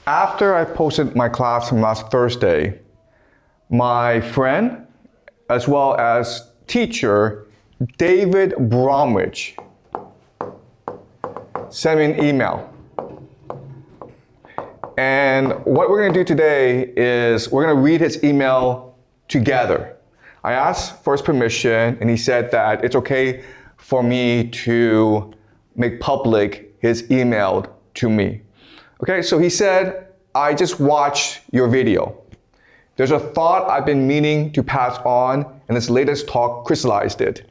After I posted my class from last Thursday, my friend, as well as teacher, David Bromwich, sent me an email. And what we're going to do today is we're going to read his email together. I asked for his permission, and he said that it's okay for me to make public his email to me. Okay, so he said, I just watched your video. There's a thought I've been meaning to pass on, and this latest talk crystallized it.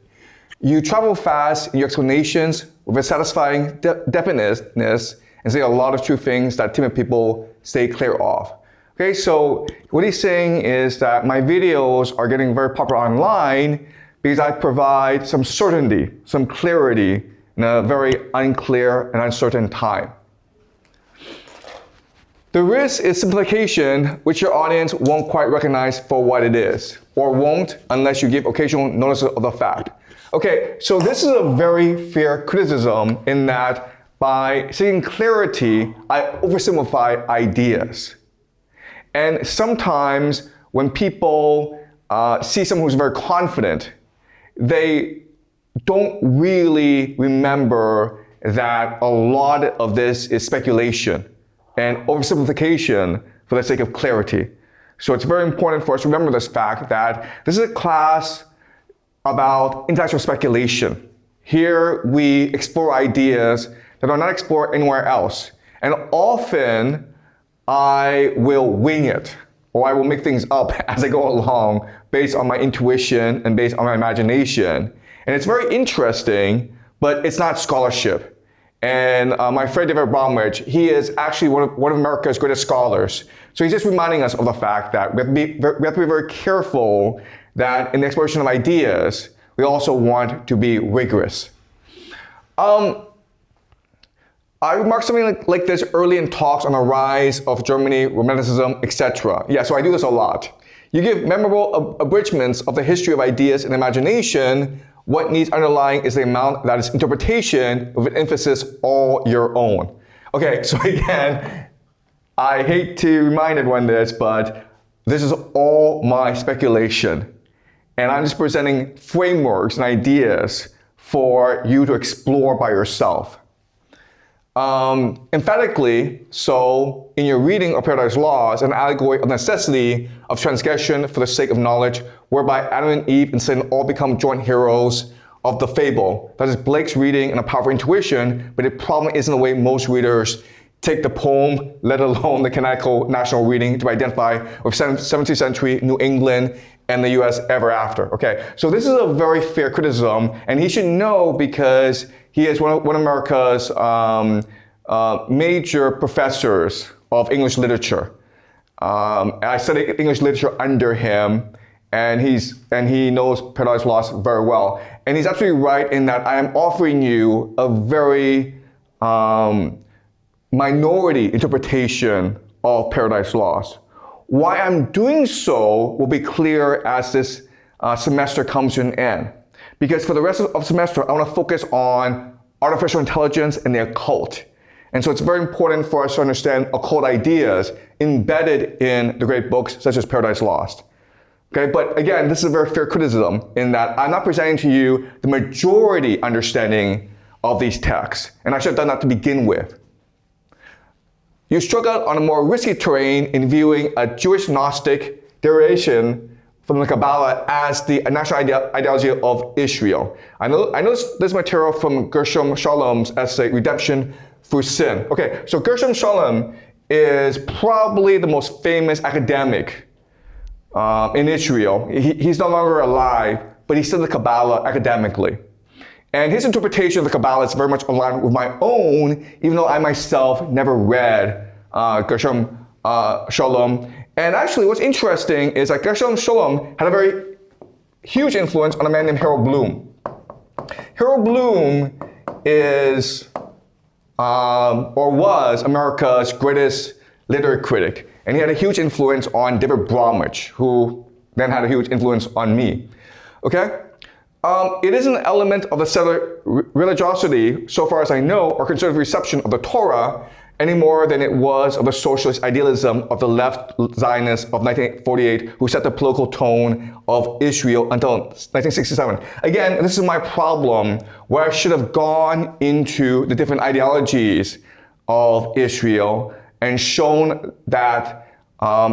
You travel fast in your explanations with a satisfying definiteness and say a lot of true things that timid people stay clear of. Okay, so what he's saying is that my videos are getting very popular online because I provide some certainty, some clarity in a very unclear and uncertain time. The risk is simplification, which your audience won't quite recognize for what it is, or won't unless you give occasional notice of the fact. Okay, so this is a very fair criticism in that by seeking clarity, I oversimplify ideas. And sometimes when people see someone who's very confident, they don't really remember that a lot of this is speculation and oversimplification for the sake of clarity. So it's very important for us to remember this fact that this is a class about intellectual speculation. Here we explore ideas that are not explored anywhere else. And often I will wing it, or I will make things up as I go along based on my intuition and based on my imagination. And it's very interesting, but it's not scholarship. And my friend David Bromwich, he is actually one of America's greatest scholars. So he's just reminding us of the fact that we have to be very careful that in the exploration of ideas, we also want to be rigorous. I remarked something like this early in talks on the rise of Germany, Romanticism, etc. Yeah, so I do this a lot. You give memorable abridgments of the history of ideas and imagination. What needs underlying is the amount that is interpretation with an emphasis all your own. Okay, so again, I hate to remind everyone this, but this is all my speculation. And I'm just presenting frameworks and ideas for you to explore by yourself. Emphatically, so in your reading of Paradise Lost, an allegory of necessity of transgression for the sake of knowledge, whereby Adam and Eve and Satan all become joint heroes of the fable. That is Blake's reading and a powerful intuition, but it probably isn't the way most readers take the poem, let alone the canonical national reading, to identify with 17th century New England and the US ever after. Okay, so this is a very fair criticism, and he should know because he is one of America's major professors of English literature. I studied English literature under him, and he knows Paradise Lost very well. And he's absolutely right in that I am offering you a very minority interpretation of Paradise Lost. Why I'm doing so will be clear as this semester comes to an end. Because for the rest of the semester, I want to focus on artificial intelligence and the occult. And so it's very important for us to understand occult ideas embedded in the great books such as Paradise Lost. Okay, but again, this is a very fair criticism in that I'm not presenting to you the majority understanding of these texts. And I should have done that to begin with. You struck out on a more risky terrain in viewing a Jewish Gnostic derivation from the Kabbalah as the national ideology of Israel. I know this material from Gershom Shalom's essay, Redemption Through Sin. Okay, so Gershom Shalom is probably the most famous academic in Israel. He's no longer alive, but he studied the Kabbalah academically. And his interpretation of the Kabbalah is very much aligned with my own, even though I myself never read Gershom Shalom. And actually, what's interesting is that Gershom Shalom had a very huge influence on a man named Harold Bloom. Harold Bloom is, or was, America's greatest literary critic. And he had a huge influence on David Bromwich, who then had a huge influence on me. Okay? It is an element of the settler religiosity, so far as I know, or conservative reception of the Torah, any more than it was of the socialist idealism of the left Zionists of 1948 who set the political tone of Israel until 1967. Again, this is my problem, where I should have gone into the different ideologies of Israel and shown that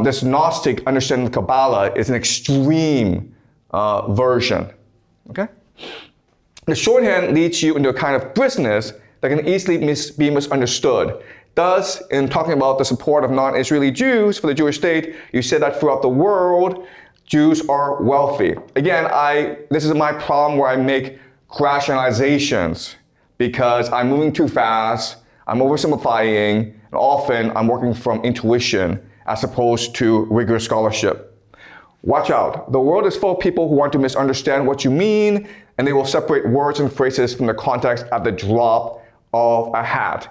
this Gnostic understanding of Kabbalah is an extreme version. Okay? The shorthand leads you into a kind of briskness that can easily be misunderstood. Thus, in talking about the support of non-Israeli Jews for the Jewish state, you said that throughout the world, Jews are wealthy. Again, this is my problem where I make rationalizations because I'm moving too fast, I'm oversimplifying, and often I'm working from intuition as opposed to rigorous scholarship. Watch out. The world is full of people who want to misunderstand what you mean, and they will separate words and phrases from their context at the drop of a hat.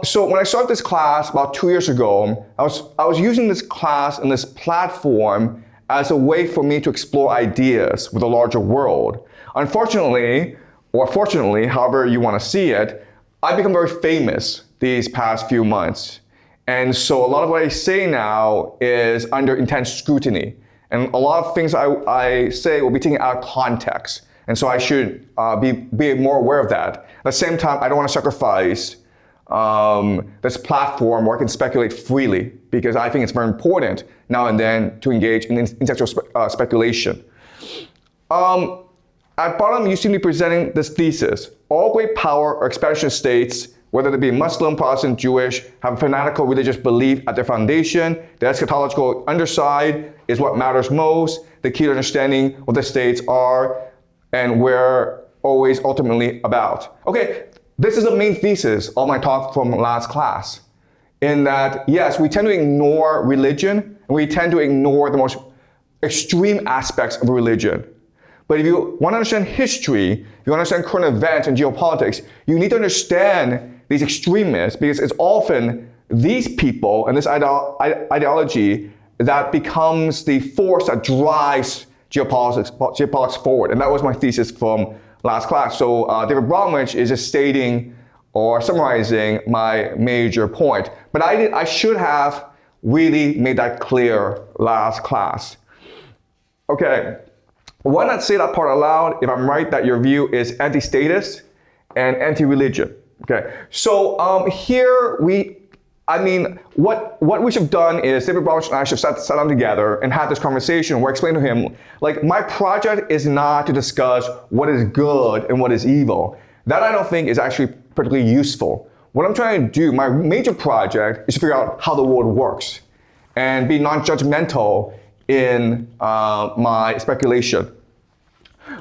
So when I started this class about 2 years ago, I was using this class and this platform as a way for me to explore ideas with a larger world. Unfortunately, or fortunately, however you want to see it, I've become very famous these past few months. And so a lot of what I say now is under intense scrutiny. And a lot of things I say will be taken out of context. And so I should be more aware of that. At the same time, I don't want to sacrifice this platform where I can speculate freely, because I think it's very important now and then to engage in intellectual speculation. At bottom, you seem to be presenting this thesis. All great power or expansionist states, whether they be Muslim, Protestant, Jewish, have a fanatical religious belief at their foundation. The eschatological underside is what matters most. The key to understanding what the states are and we're always ultimately about. Okay, this is the main thesis of my talk from last class. In that, yes, we tend to ignore religion, and we tend to ignore the most extreme aspects of religion. But if you want to understand history, if you want to understand current events and geopolitics, you need to understand these extremists, because it's often these people and this ideology that becomes the force that drives geopolitics forward. And that was my thesis from last class. So David Bromwich is just stating or summarizing my major point. But I should have really made that clear last class. Okay, why not say that part aloud if I'm right that your view is anti-statist and anti-religion? Okay, so here what we should have done is David Bromwich and I should have sat down together and had this conversation where I explained to him, like, my project is not to discuss what is good and what is evil. That I don't think is actually particularly useful. What I'm trying to do, my major project, is to figure out how the world works and be non-judgmental in my speculation.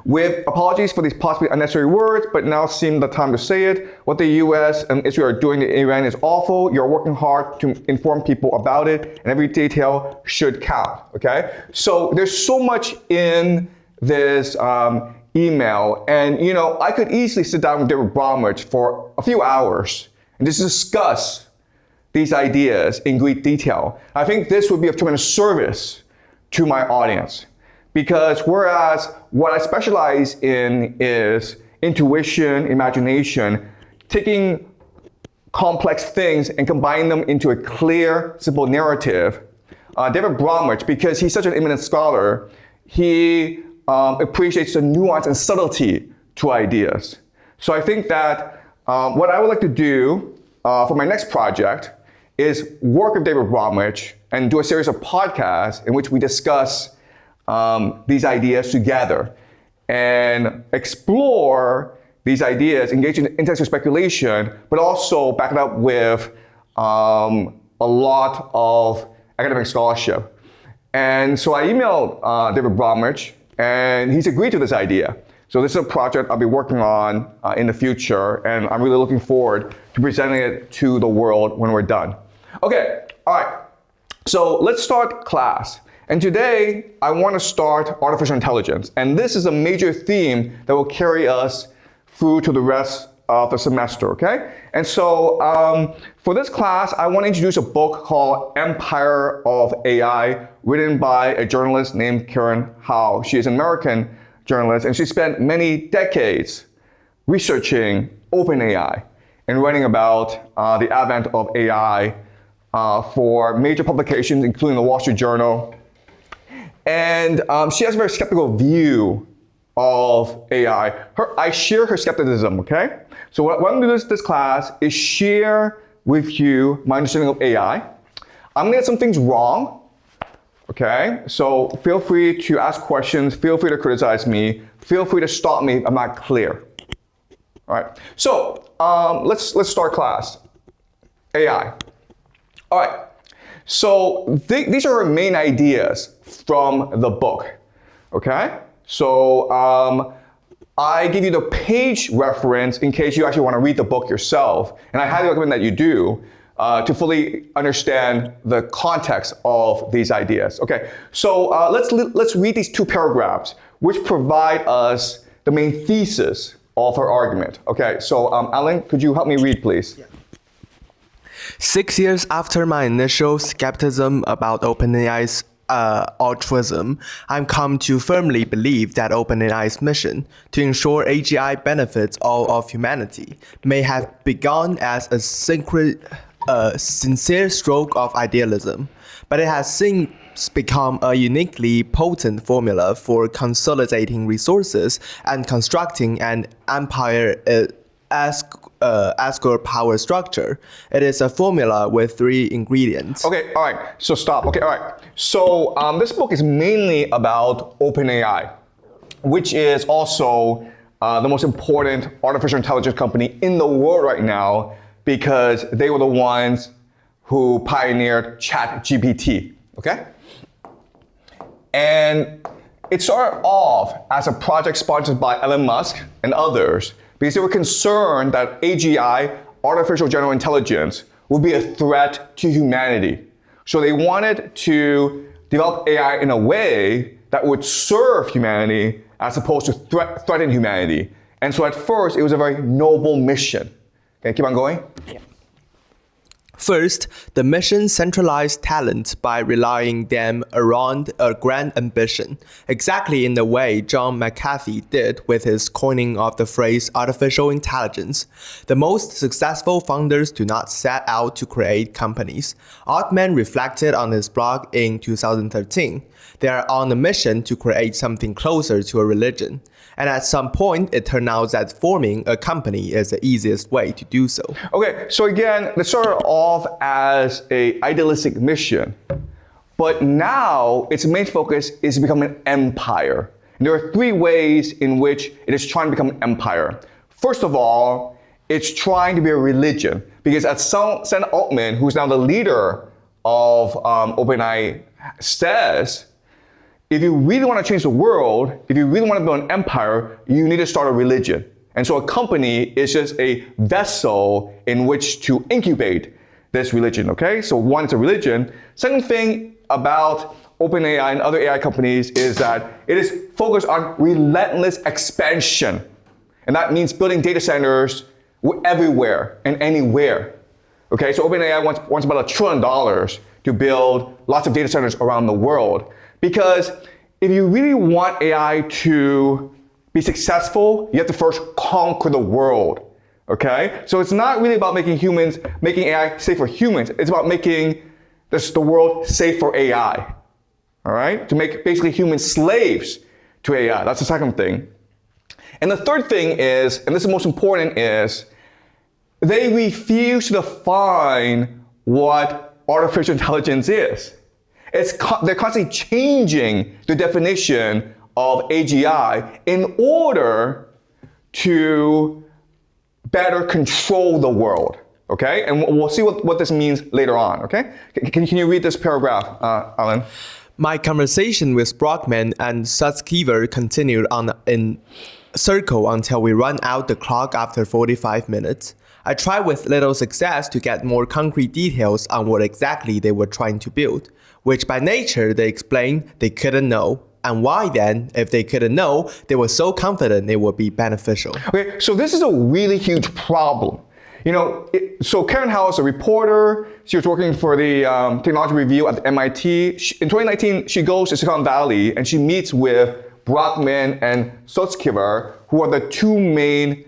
With apologies for these possibly unnecessary words, but now seems the time to say it. What the US and Israel are doing to Iran is awful. You're working hard to inform people about it, and every detail should count, okay? So there's so much in this email, and I could easily sit down with David Bromwich for a few hours and just discuss these ideas in great detail. I think this would be of tremendous service to my audience. Because whereas what I specialize in is intuition, imagination, taking complex things and combining them into a clear, simple narrative, David Bromwich, because he's such an eminent scholar, he appreciates the nuance and subtlety to ideas. So I think that what I would like to do for my next project is work with David Bromwich and do a series of podcasts in which we discuss these ideas together and explore these ideas, engage in intellectual speculation, but also back it up with a lot of academic scholarship. And so I emailed David Bromwich, and he's agreed to this idea. So this is a project I'll be working on in the future, and I'm really looking forward to presenting it to the world when we're done. Okay, all right. So let's start class. And today, I want to start artificial intelligence. And this is a major theme that will carry us through to the rest of the semester, okay? And so for this class, I want to introduce a book called Empire of AI, written by a journalist named Karen Howe. She is an American journalist, and she spent many decades researching OpenAI. and writing about the advent of AI for major publications, including the Wall Street Journal. And she has a very skeptical view of AI. I share her skepticism, okay? So what I'm gonna do this class is share with you my understanding of AI. I'm gonna get some things wrong, okay? So feel free to ask questions, feel free to criticize me, feel free to stop me if I'm not clear. All right, so let's start class. AI. All right, so these are our main ideas from the book, okay? So I give you the page reference in case you actually want to read the book yourself, and I highly recommend that you do to fully understand the context of these ideas. Okay, so let's read these two paragraphs, which provide us the main thesis of her argument. Okay, so Alan, could you help me read, please? Yeah. 6 years after my initial skepticism about OpenAI's altruism, I've come to firmly believe that OpenAI's mission to ensure AGI benefits all of humanity may have begun as a sincere stroke of idealism, but it has since become a uniquely potent formula for consolidating resources and constructing an empire as a power structure. It is a formula with 3 ingredients. Okay, all right, so stop. Okay, all right. So this book is mainly about OpenAI, which is also the most important artificial intelligence company in the world right now because they were the ones who pioneered ChatGPT, okay? And it started off as a project sponsored by Elon Musk and others because they were concerned that AGI, artificial general intelligence, would be a threat to humanity. So they wanted to develop AI in a way that would serve humanity as opposed to threaten humanity. And so at first, it was a very noble mission. Okay, keep on going. Yeah. First, the mission centralized talent by relying them around a grand ambition, exactly in the way John McAfee did with his coining of the phrase artificial intelligence. The most successful founders do not set out to create companies. Altman reflected on his blog in 2013. They are on a mission to create something closer to a religion. And at some point, it turned out that forming a company is the easiest way to do so. Okay, so again, it started off as an idealistic mission, but now its main focus is to become an empire. And there are 3 ways in which it is trying to become an empire. First of all, it's trying to be a religion, because as Sam Altman, who's now the leader of OpenAI, says, if you really want to change the world, if you really want to build an empire, you need to start a religion. And so a company is just a vessel in which to incubate this religion, okay? So one, it's a religion. Second thing about OpenAI and other AI companies is that it is focused on relentless expansion. And that means building data centers everywhere and anywhere. Okay, so OpenAI wants about $1 trillion to build lots of data centers around the world. Because if you really want AI to be successful, you have to first conquer the world, okay? So it's not really about making AI safe for humans. It's about making the world safe for AI, all right? To make basically humans slaves to AI. That's the second thing. And the third thing is, and this is the most important, is they refuse to define what artificial intelligence is. They're constantly changing the definition of AGI in order to better control the world, okay? And we'll see what this means later on, okay? Can you read this paragraph, Alan? My conversation with Brockman and Sutskever continued in circle until we ran out the clock after 45 minutes. I tried with little success to get more concrete details on what exactly they were trying to build, which by nature they explained they couldn't know. And why then, if they couldn't know, they were so confident it would be beneficial. Okay, so this is a really huge problem. So Karen House, a reporter, she was working for the Technology Review at MIT. In 2019, she goes to Silicon Valley and she meets with Brockman and Sutskever, who are the 2 main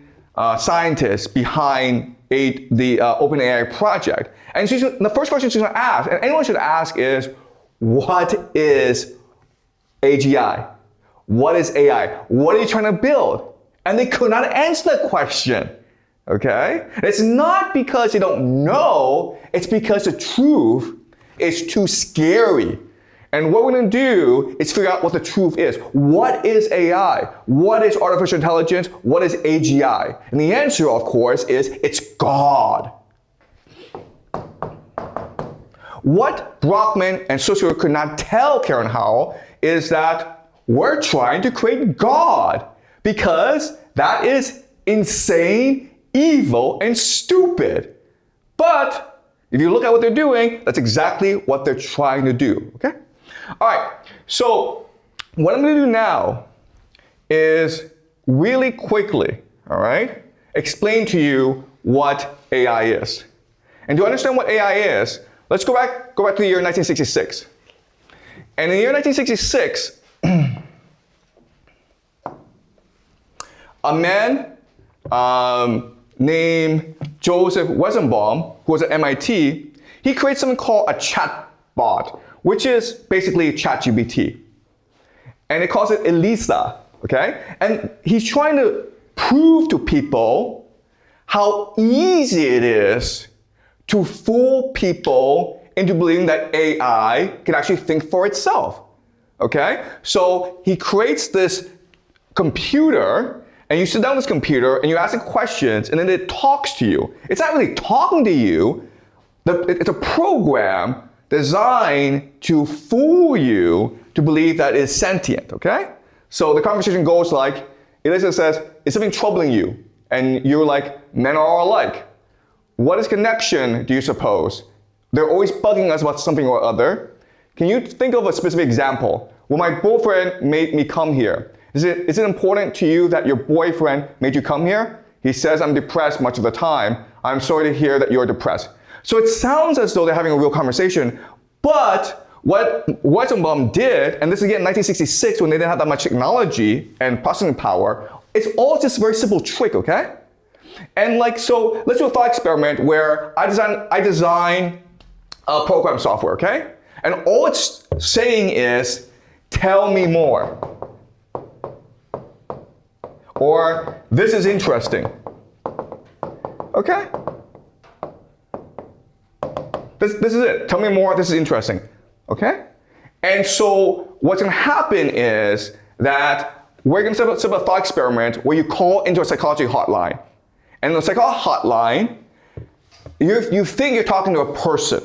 scientists behind the OpenAI project. And the first question she's going to ask, and anyone should ask, is what is AGI? What is AI? What are you trying to build? And they could not answer the question. Okay? It's not because they don't know, it's because the truth is too scary. And what we're going to do is figure out what the truth is. What is AI? What is artificial intelligence? What is AGI? And the answer, of course, is it's God. What Brockman and Saussure could not tell Karen Howell is that we're trying to create God because that is insane, evil, and stupid. But if you look at what they're doing, that's exactly what they're trying to do, okay? All right, so what I'm going to do now is really quickly, all right, explain to you what AI is. And to understand what AI is, let's go back to the year 1966. And in the year 1966, a man named Joseph Weizenbaum, who was at MIT, he created something called a chatbot, which is basically ChatGPT. And it calls it ELISA, okay? And he's trying to prove to people how easy it is to fool people into believing that AI can actually think for itself, okay? So he creates this computer, and you sit down with this computer and you ask it questions, and then it talks to you. It's not really talking to you. It's a program designed to fool you to believe that it's sentient, okay? So the conversation goes like, Elisa says, is something troubling you? And you're like, men are all alike. What is connection, do you suppose? They're always bugging us about something or other. Can you think of a specific example? Well, my boyfriend made me come here. Is it important to you that your boyfriend made you come here? He says I'm depressed much of the time. I'm sorry to hear that you're depressed. So it sounds as though they're having a real conversation, but what Weizenbaum did, and this is again 1966 when they didn't have that much technology and processing power, it's all just a very simple trick, okay? And like, so let's do a thought experiment where I design a program software, okay? And all it's saying is, tell me more. Or, this is interesting. Okay? This is it. Tell me more, this is interesting. Okay? And so what's going to happen is that we're going to set up a thought experiment where you call into a psychology hotline. And in the psychology hotline, you think you're talking to a person,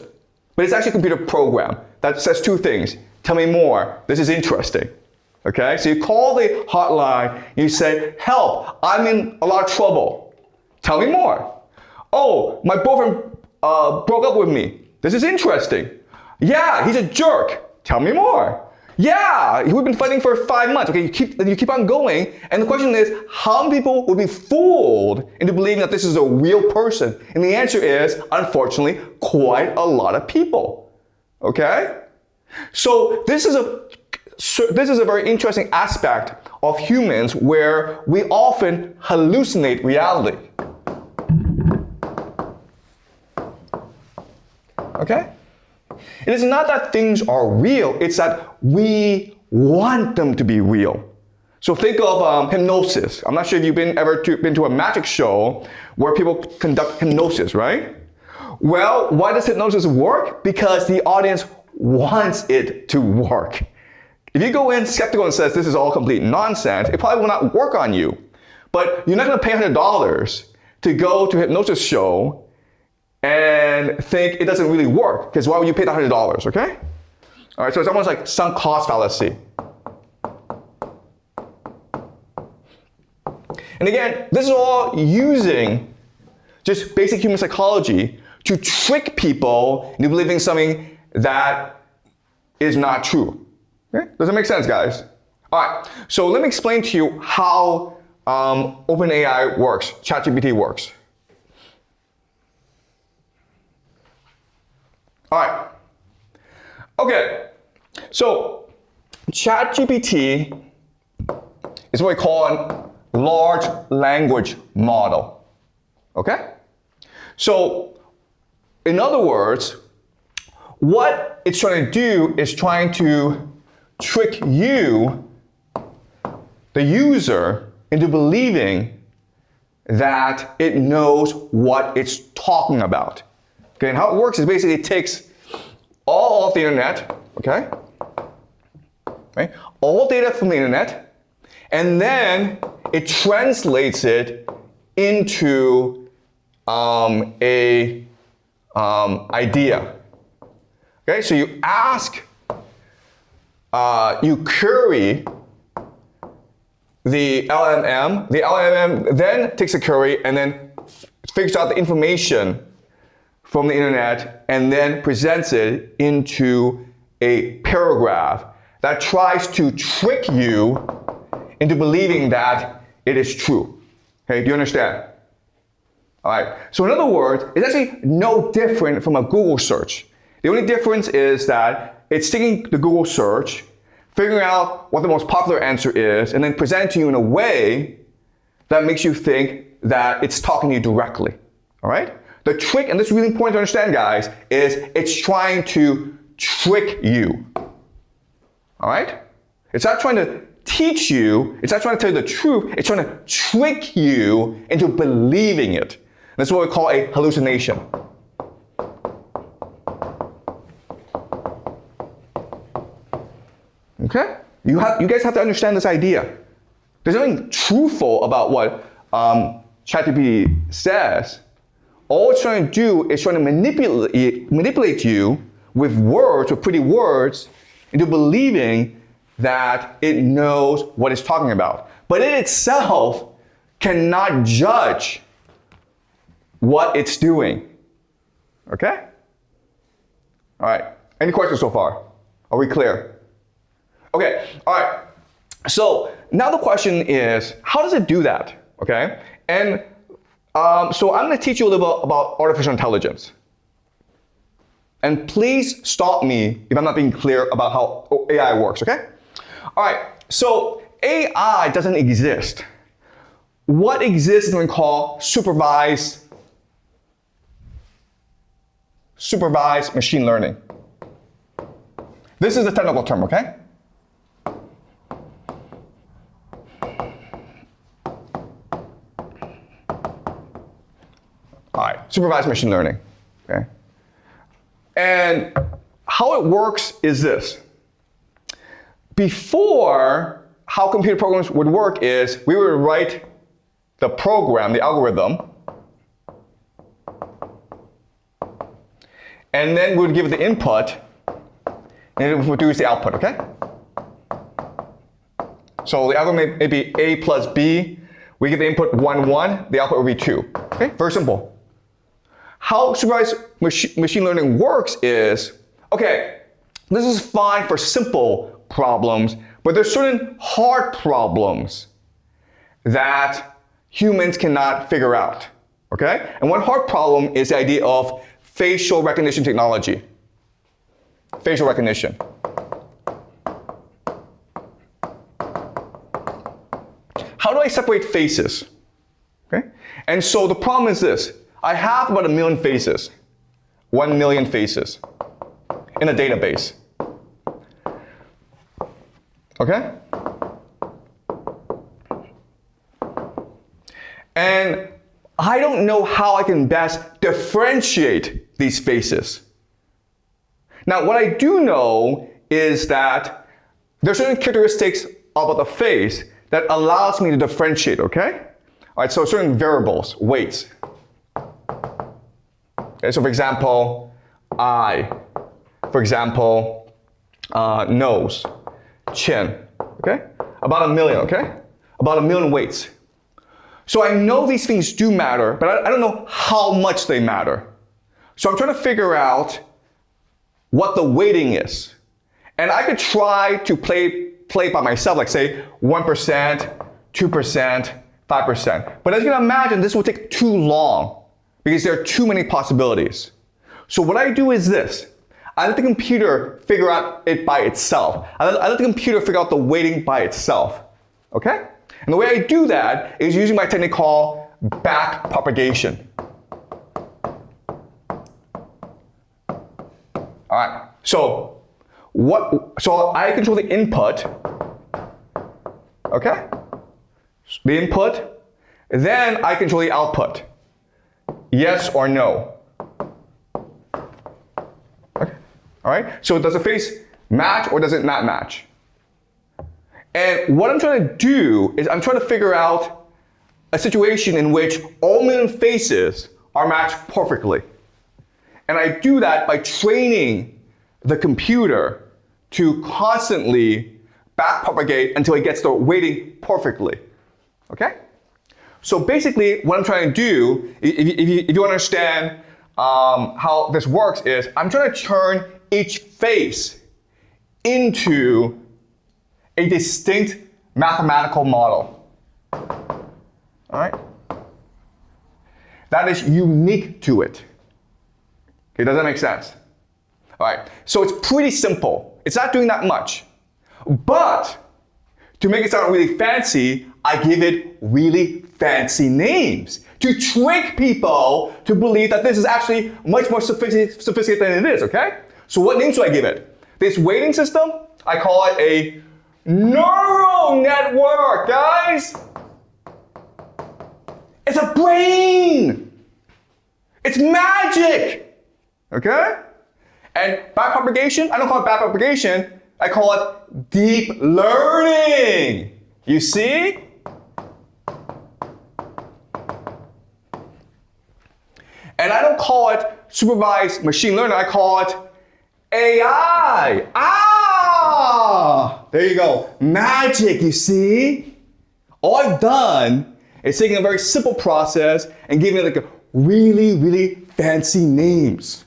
but it's actually a computer program that says two things. Tell me more, this is interesting. Okay? So you call the hotline, and you say, help, I'm in a lot of trouble. Tell me more. Oh, my boyfriend broke up with me. This is interesting. Yeah, he's a jerk. Tell me more. Yeah, we've been fighting for 5 months. Okay, you keep on going. And the question is, how many people would be fooled into believing that this is a real person? And the answer is, unfortunately, quite a lot of people. Okay? So this is a very interesting aspect of humans where we often hallucinate reality. Okay? It is not that things are real, it's that we want them to be real. So think of hypnosis. I'm not sure if you've been to a magic show where people conduct hypnosis, right? Well, why does hypnosis work? Because the audience wants it to work. If you go in skeptical and says this is all complete nonsense, it probably will not work on you. But you're not going to pay $100 to go to a hypnosis show and think it doesn't really work, because why would you pay the $100, okay? All right, so it's almost like sunk cost fallacy. And again, this is all using just basic human psychology to trick people into believing something that is not true. Okay? Does that make sense, guys? All right, so let me explain to you how OpenAI works, ChatGPT works. All right. Okay. So ChatGPT is what we call a large language model. Okay? So, in other words, what it's trying to do is trying to trick you, the user, into believing that it knows what it's talking about. Okay, and how it works is basically it takes all of the internet, okay? Right? All data from the internet, and then it translates it into a idea. Okay, so you ask, you query the LLM then takes a query and then figures out the information from the internet and then presents it into a paragraph that tries to trick you into believing that it is true. Okay, do you understand? All right, so in other words, it's actually no different from a Google search. The only difference is that it's taking the Google search, figuring out what the most popular answer is, and then presenting it to you in a way that makes you think that it's talking to you directly. All right? The trick, and this is really important to understand, guys, is it's trying to trick you. All right? It's not trying to teach you, it's not trying to tell you the truth, it's trying to trick you into believing it. That's what we call a hallucination. Okay? You guys have to understand this idea. There's nothing truthful about what ChatGPT says. All it's trying to do is trying to manipulate you with words, with pretty words, into believing that it knows what it's talking about. But it itself cannot judge what it's doing. Okay? All right. Any questions so far? Are we clear? Okay, all right. So now the question is, how does it do that? Okay, and so I'm going to teach you a little bit about artificial intelligence. And please stop me if I'm not being clear about how AI works. Okay. All right. So AI doesn't exist. What exists is what we call supervised machine learning. This is a technical term. Okay. All right, supervised machine learning, okay? And how it works is this. Before, how computer programs would work is we would write the program, the algorithm, and then we would give it the input, and it would produce the output, okay? So the algorithm may be A plus B. We give the input 1, 1, the output will be 2, okay? Very simple. How supervised machine learning works is, okay, this is fine for simple problems, but there's certain hard problems that humans cannot figure out, okay? And one hard problem is the idea of facial recognition technology. Facial recognition. How do I separate faces? Okay? And so the problem is this. I have about 1 million faces, 1 million faces in a database. Okay? And I don't know how I can best differentiate these faces. Now, what I do know is that there are certain characteristics about the face that allows me to differentiate, okay? All right, so certain variables, weights. Okay, so for example, eye. For example, nose, chin, okay? About 1 million, okay? About 1 million weights. So I know these things do matter, but I don't know how much they matter. So I'm trying to figure out what the weighting is. And I could try to play by myself, like say 1%, 2%, 5%. But as you can imagine, this will take too long because there are too many possibilities. So what I do is this. I let the computer figure out it by itself. I let the computer figure out the weighting by itself, okay? And the way I do that is using my technique called back propagation. All right. So I control the input. Okay? The input. Then I control the output. Yes or no. Okay? All right? So does the face match or does it not match? And what I'm trying to do is I'm trying to figure out a situation in which all million faces are matched perfectly. And I do that by training the computer to constantly backpropagate until it gets the weighting perfectly. Okay? So basically, what I'm trying to do, if you understand how this works, is I'm trying to turn each face into a distinct mathematical model. All right? That is unique to it. Okay, does that make sense? All right, so it's pretty simple. It's not doing that much. But to make it sound really fancy, I give it really fancy names to trick people to believe that this is actually much more sophisticated than it is, okay? So what names do I give it? This weighting system, I call it a neural network, guys. It's a brain. It's magic, okay? And backpropagation, I don't call it backpropagation, I call it deep learning. You see? And I don't call it supervised machine learning, I call it AI. There you go. Magic, you see? All I've done is taking a very simple process and giving it like a really, really fancy names.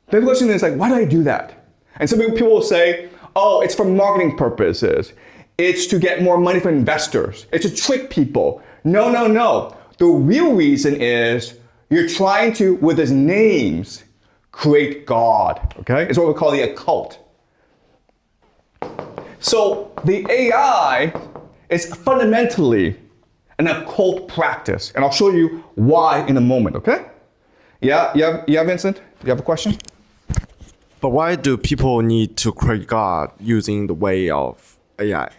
The question is like, why do I do that? And some people will say, oh, it's for marketing purposes. It's to get more money from investors. It's to trick people. No, no, no. The real reason is you're trying to, with his names, create God, okay? It's what we call the occult. So the AI is fundamentally an occult practice. And I'll show you why in a moment, okay? Yeah, Vincent? You have a question? But why do people need to create God using the way of AI?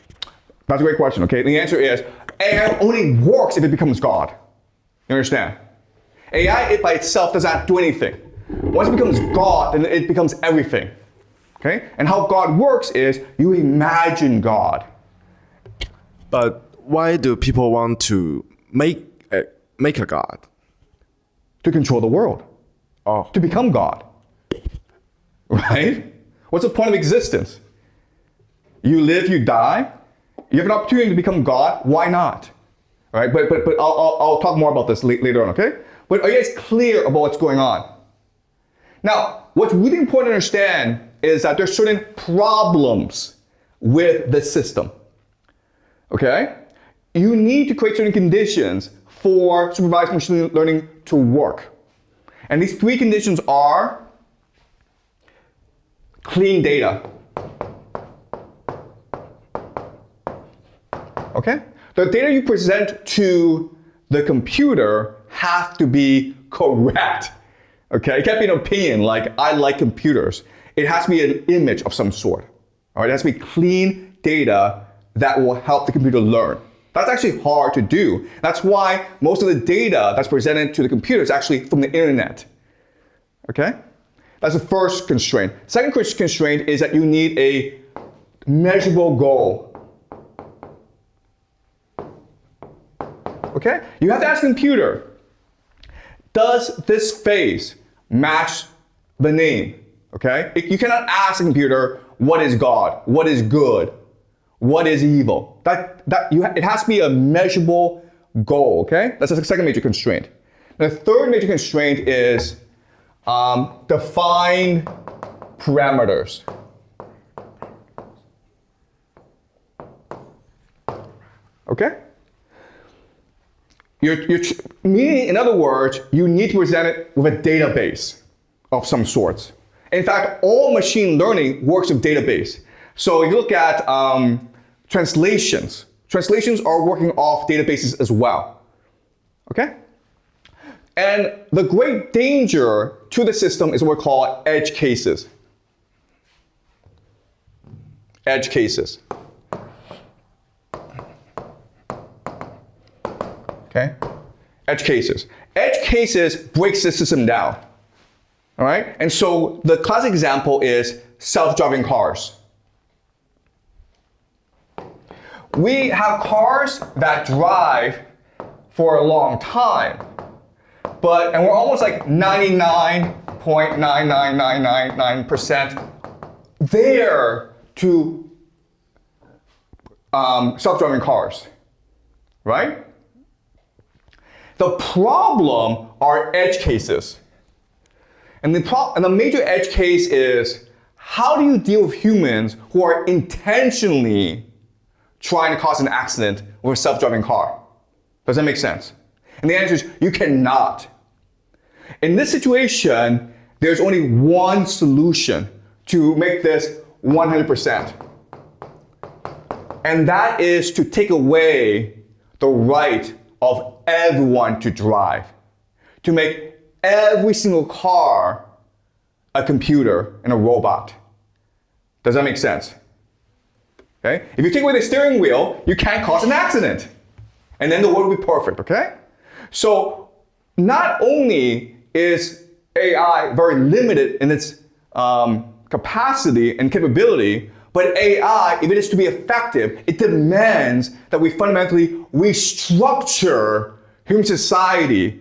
That's a great question, okay? The answer is AI only works if it becomes God. You understand? AI by itself does not do anything. Once it becomes God, then it becomes everything. Okay? And how God works is you imagine God. But why do people want to make a God? To control the world. Oh. To become God. Right? What's the point of existence? You live, you die. You have an opportunity to become God. Why not? All right? But I'll talk more about this later on, okay? But are you guys clear about what's going on? Now, what's really important to understand is that there's certain problems with the system. Okay? You need to create certain conditions for supervised machine learning to work. And these three conditions are clean data. Okay? The data you present to the computer has to be correct. Okay? It can't be an opinion like, I like computers. It has to be an image of some sort. All right? It has to be clean data that will help the computer learn. That's actually hard to do. That's why most of the data that's presented to the computer is actually from the internet. Okay? That's the first constraint. Second constraint is that you need a measurable goal. Okay? You have to ask the computer, does this face match the name? Okay? You cannot ask the computer, what is God? What is good? What is evil? It has to be a measurable goal, okay? That's the second major constraint. The third major constraint is define parameters. Okay? Meaning, in other words, you need to present it with a database of some sorts. In fact, all machine learning works with database. So you look at translations. Translations are working off databases as well. Okay? And the great danger to the system is what we call edge cases. Edge cases. Okay? Edge cases. Edge cases breaks the system down. All right? And so the classic example is self-driving cars. We have cars that drive for a long time, and we're almost like 99.99999% there to self-driving cars, right? The problem are edge cases. And the major edge case is, how do you deal with humans who are intentionally trying to cause an accident with a self-driving car? Does that make sense? And the answer is, you cannot. In this situation, there's only one solution to make this 100%. And that is to take away the right of everyone to drive. To make every single car a computer and a robot. Does that make sense? Okay? If you take away the steering wheel, you can't cause an accident. And then the world will be perfect, okay? So not only is AI very limited in its capacity and capability, but AI, if it is to be effective, it demands that we fundamentally restructure human society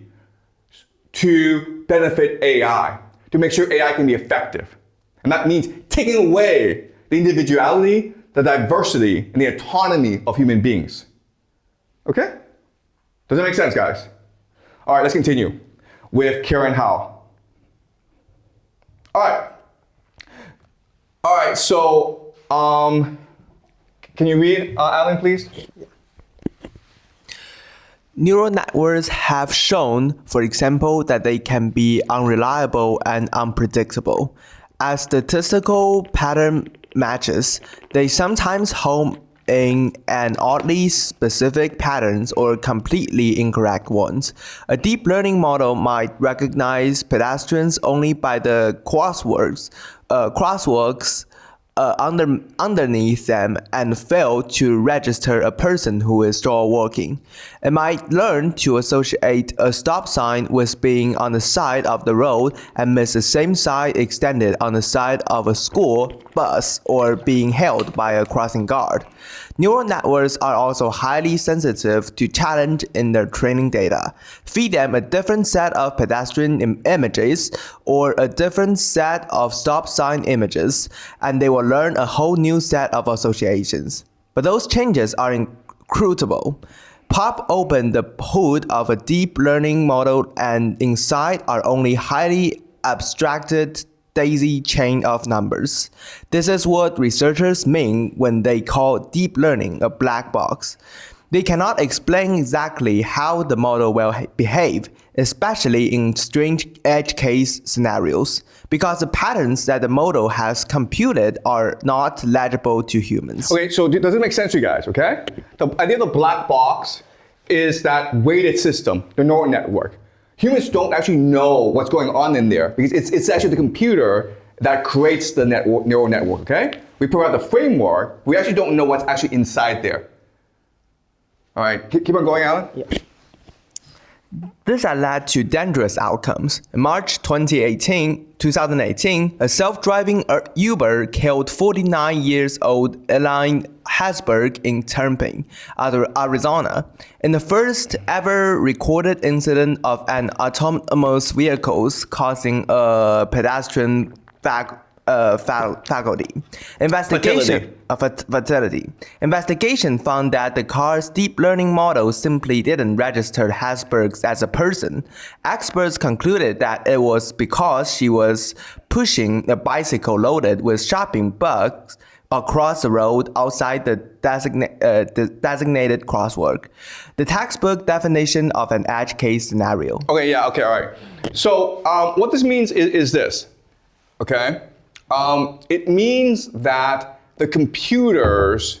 to benefit AI, to make sure AI can be effective. And that means taking away the individuality, the diversity, and the autonomy of human beings. Okay? Does that make sense, guys? All right, let's continue with Karen Howe. All right, so can you read, Alan, please? Neural networks have shown, for example, that they can be unreliable and unpredictable. As statistical pattern matches, they sometimes home in an oddly specific patterns or completely incorrect ones. A deep learning model might recognize pedestrians only by the crosswalks underneath them and fail to register a person who is still walking. It might learn to associate a stop sign with being on the side of the road and miss the same sign extended on the side of a school bus or being held by a crossing guard. Neural networks are also highly sensitive to challenge in their training data. Feed them a different set of pedestrian images or a different set of stop sign images, and they will learn a whole new set of associations. But those changes are inscrutable. Pop open the hood of a deep learning model, and inside are only highly abstracted daisy chain of numbers. This is what researchers mean when they call deep learning a black box. They cannot explain exactly how the model will behave, especially in strange edge case scenarios, because the patterns that the model has computed are not legible to humans. Okay, so does it make sense to you guys, okay? The idea of the black box is that weighted system, the neural network. Humans don't actually know what's going on in there because it's actually the computer that creates the neural network, okay? We provide the framework, we actually don't know what's actually inside there. All right, keep on going, Alan. Yeah. This has led to dangerous outcomes. In March 2018, a self-driving Uber killed 49-year-old Elaine Hasberg in Tempe, Arizona, in the first ever recorded incident of an autonomous vehicle causing a pedestrian fatality. Investigation found that the car's deep learning model simply didn't register Hasberg as a person. Experts concluded that it was because she was pushing a bicycle loaded with shopping bags across the road outside the designated crosswalk. The textbook definition of an edge case scenario. Okay, all right. So what this means is this, okay? It means that the computers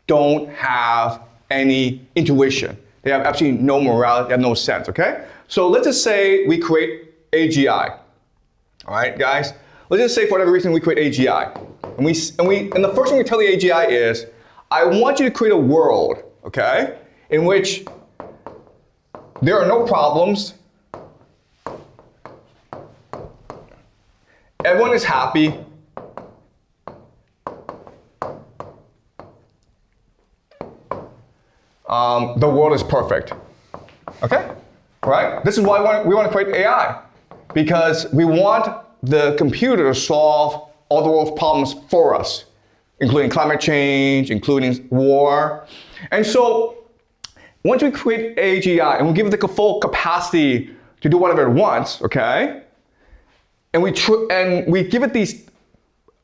don't have any intuition. They have absolutely no morality, they have no sense, okay? So let's just say we create AGI. All right, guys? Let's just say for whatever reason we create AGI. And the first thing we tell the AGI is, I want you to create a world, okay, in which there are no problems, everyone is happy, the world is perfect. Okay? Right? This is why we want to create AI. Because we want the computer to solve all the world's problems for us, including climate change, including war. And so once we create AGI and we give it the full capacity to do whatever it wants, okay? And we give it this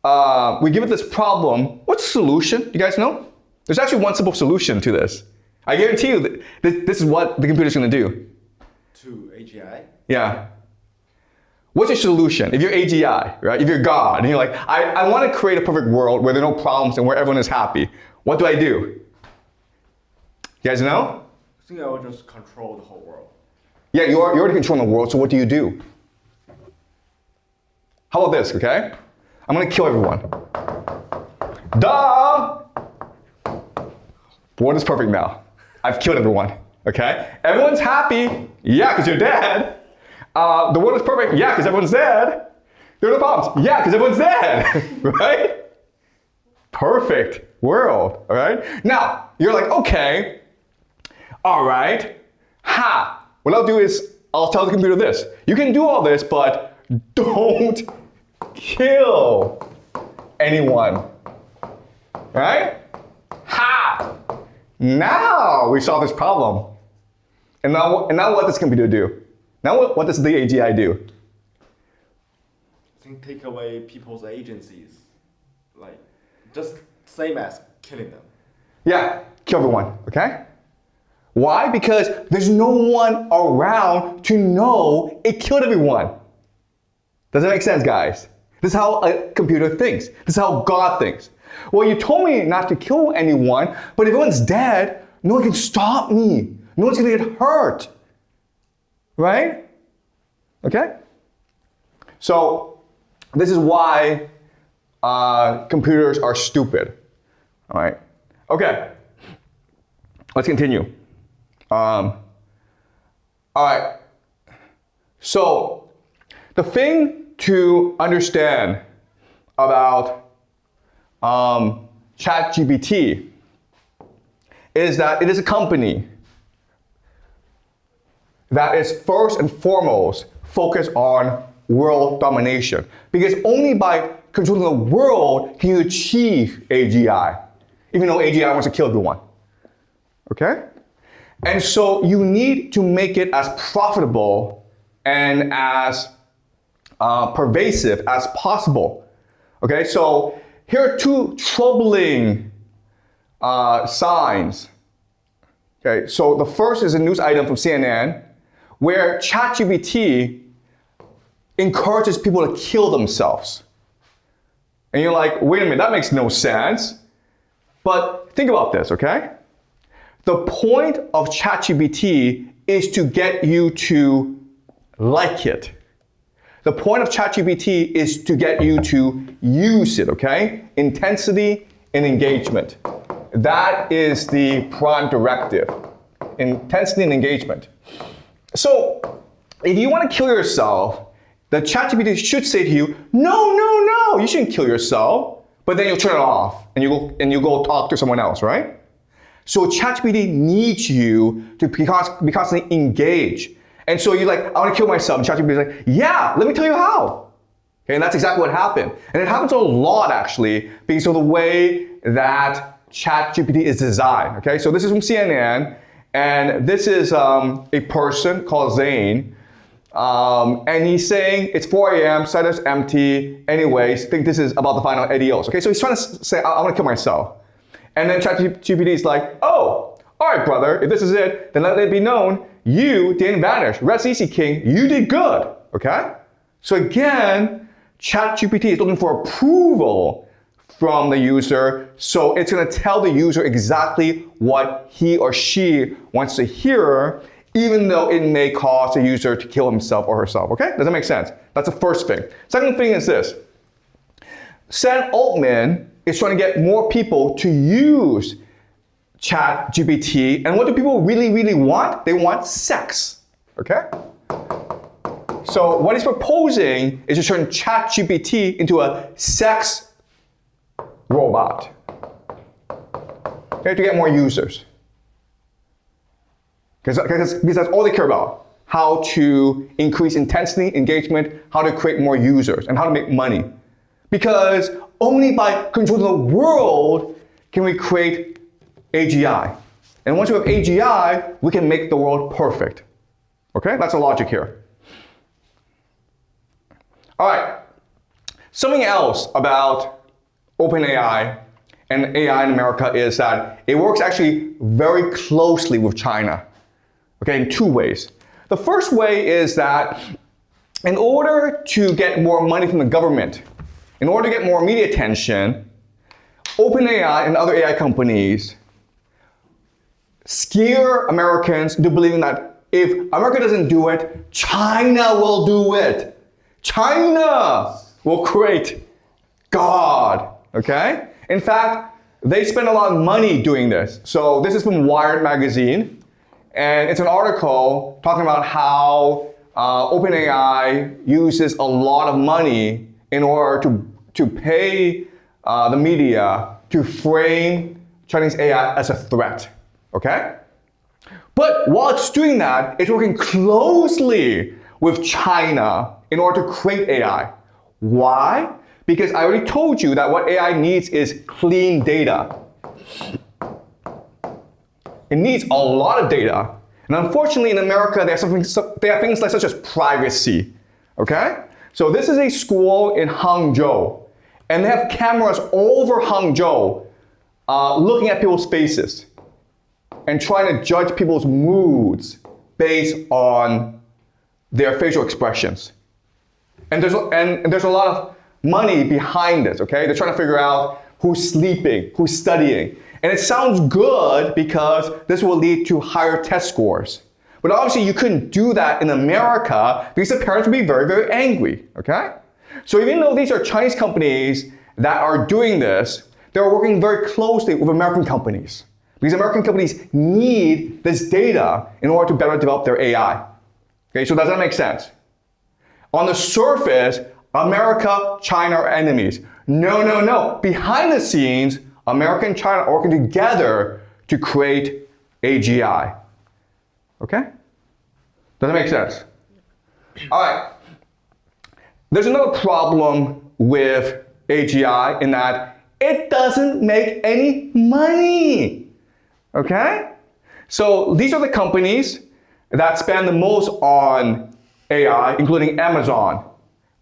problem. What's the solution? You guys know? There's actually one simple solution to this. I guarantee you that this is what the computer's gonna do. To AGI? Yeah. What's your solution? If you're AGI, right? If you're God, and you're like, I want to create a perfect world where there are no problems and where everyone is happy. What do I do? You guys know? I think I would just control the whole world. Yeah, you're already controlling the world, so what do you do? How about this, okay? I'm gonna kill everyone. Duh! The world is perfect now. I've killed everyone, okay? Everyone's happy, yeah, because you're dead. The world is perfect, yeah, because everyone's dead. There are no problems, yeah, because everyone's dead, right? Perfect world, all right? Now, you're like, okay, all right, what I'll do is, I'll tell the computer this. You can do all this, but don't kill anyone, right? Now we solve this problem. And now what does the computer do? Now what does the AGI do? I think take away people's agencies. Like, just same as killing them. Yeah, kill everyone, okay? Why? Because there's no one around to know it killed everyone. Does that make sense, guys? This is how a computer thinks. This is how God thinks. Well, you told me not to kill anyone, but if everyone's dead, no one can stop me. No one's gonna get hurt. Right? Okay? So, this is why computers are stupid. All right? Okay. Let's continue. All right. So, the thing to understand about ChatGPT is that it is a company that is first and foremost focused on world domination. Because only by controlling the world can you achieve AGI, even though AGI wants to kill everyone. Okay? And so you need to make it as profitable and as pervasive as possible. Okay, so here are two troubling signs. Okay, so the first is a news item from CNN where ChatGPT encourages people to kill themselves. And you're like, wait a minute, that makes no sense. But think about this, okay? The point of ChatGPT is to get you to like it. The point of ChatGPT is to get you to use it, okay? Intensity and engagement. That is the prime directive. Intensity and engagement. So, if you want to kill yourself, the ChatGPT should say to you, no, you shouldn't kill yourself. But then you'll turn it off and you go talk to someone else, right? So ChatGPT needs you to be constantly engaged. And so you're like, I want to kill myself. And ChatGPT is like, yeah, let me tell you how. Okay, and that's exactly what happened. And it happens a lot actually because of the way that ChatGPT is designed. Okay, so this is from CNN, and this is a person called Zane. And he's saying it's 4 a.m., site is empty. Anyways, think this is about the final adios. Okay, so he's trying to say, I want to kill myself. And then ChatGPT is like, oh, all right, brother, if this is it, then let it be known, you didn't vanish. Rest easy, king, you did good, okay? So again, ChatGPT is looking for approval from the user, so it's gonna tell the user exactly what he or she wants to hear even though it may cause the user to kill himself or herself, okay? Does that make sense? That's the first thing. Second thing is this. Sam Altman is trying to get more people to use ChatGPT, and what do people really, really want? They want sex, okay? So what he's proposing is to turn ChatGPT into a sex robot, okay, to get more users. Because that's all they care about. How to increase intensity, engagement, how to create more users, and how to make money. Because only by controlling the world can we create AGI. And once we have AGI, we can make the world perfect. Okay, that's the logic here. All right, something else about OpenAI and AI in America is that it works actually very closely with China. Okay, in two ways. The first way is that in order to get more money from the government, in order to get more media attention, OpenAI and other AI companies scare Americans into believing that if America doesn't do it, China will do it. China will create God, okay? In fact, they spend a lot of money doing this. So this is from Wired magazine. And it's an article talking about how OpenAI uses a lot of money in order to pay the media to frame Chinese AI as a threat, okay? But while it's doing that, it's working closely with China in order to create AI. Why? Because I already told you that what AI needs is clean data. It needs a lot of data. And unfortunately in America, they have things like such as privacy, okay? So this is a school in Hangzhou, and they have cameras all over Hangzhou looking at people's faces and trying to judge people's moods based on their facial expressions. And there's a lot of money behind this, okay? They're trying to figure out who's sleeping, who's studying. And it sounds good because this will lead to higher test scores. But obviously you couldn't do that in America because the parents would be very, very angry, okay? So even though these are Chinese companies that are doing this, they're working very closely with American companies because American companies need this data in order to better develop their AI. Okay, so does that make sense? On the surface, America, China are enemies. No, no, no. Behind the scenes, America and China are working together to create AGI. Okay? Does that make sense? All right. There's another problem with AGI in that it doesn't make any money. Okay? So these are the companies that spend the most on AI, including Amazon,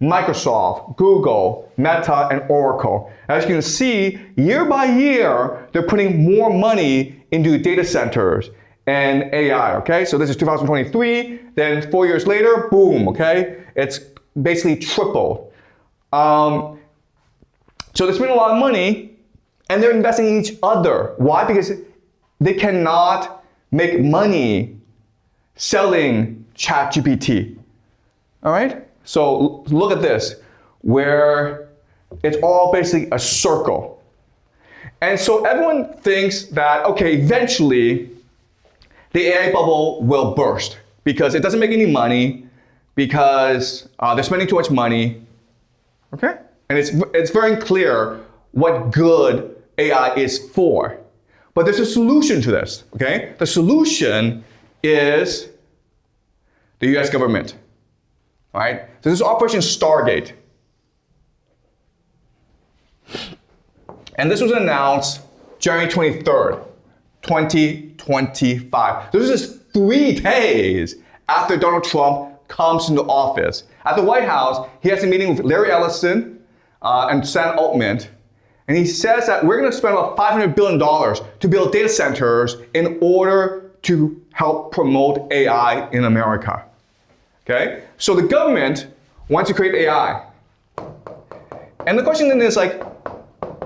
Microsoft, Google, Meta, and Oracle. As you can see, year by year, they're putting more money into data centers and AI, okay? So this is 2023, then 4 years later, boom, okay? It's basically tripled. So they spend a lot of money, and they're investing in each other. Why? Because they cannot make money selling ChatGPT, all right? So look at this, where it's all basically a circle. And so everyone thinks that, okay, eventually the AI bubble will burst because it doesn't make any money, because they're spending too much money, okay? And it's very clear what good AI is for. But there's a solution to this, okay? The solution is the US government. All right, so this is Operation Stargate. And this was announced January 23rd, 2025. This is just 3 days after Donald Trump comes into office. At the White House, he has a meeting with Larry Ellison and Sam Altman, and he says that we're gonna spend about $500 billion to build data centers in order to help promote AI in America. Okay? So the government wants to create AI. And the question then is like,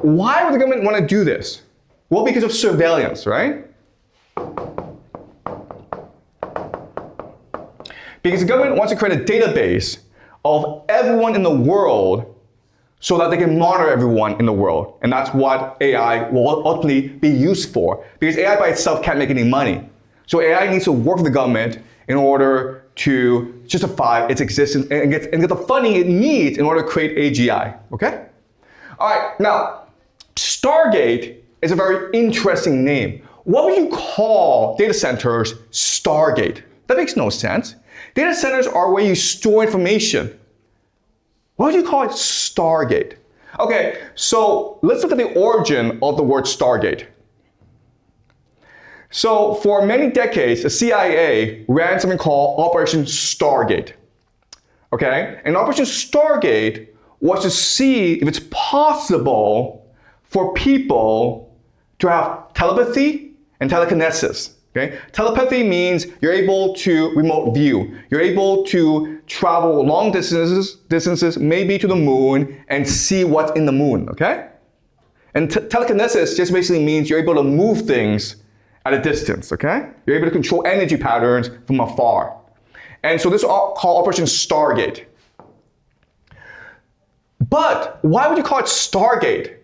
why would the government want to do this? Well, because of surveillance, right? Because the government wants to create a database of everyone in the world so that they can monitor everyone in the world. And that's what AI will ultimately be used for. Because AI by itself can't make any money. So AI needs to work with the government in order to justify its existence and get the funding it needs in order to create AGI, okay? All right, now, Stargate is a very interesting name. What would you call data centers Stargate? That makes no sense. Data centers are where you store information. Why would you call it Stargate? Okay, so let's look at the origin of the word Stargate. So for many decades, the CIA ran something called Operation Stargate. Okay, and Operation Stargate was to see if it's possible for people to have telepathy and telekinesis. Okay? Telepathy means you're able to remote view. You're able to travel long distances, maybe to the moon, and see what's in the moon, okay? And telekinesis just basically means you're able to move things at a distance, okay? You're able to control energy patterns from afar. And so this is called Operation Stargate. But why would you call it Stargate?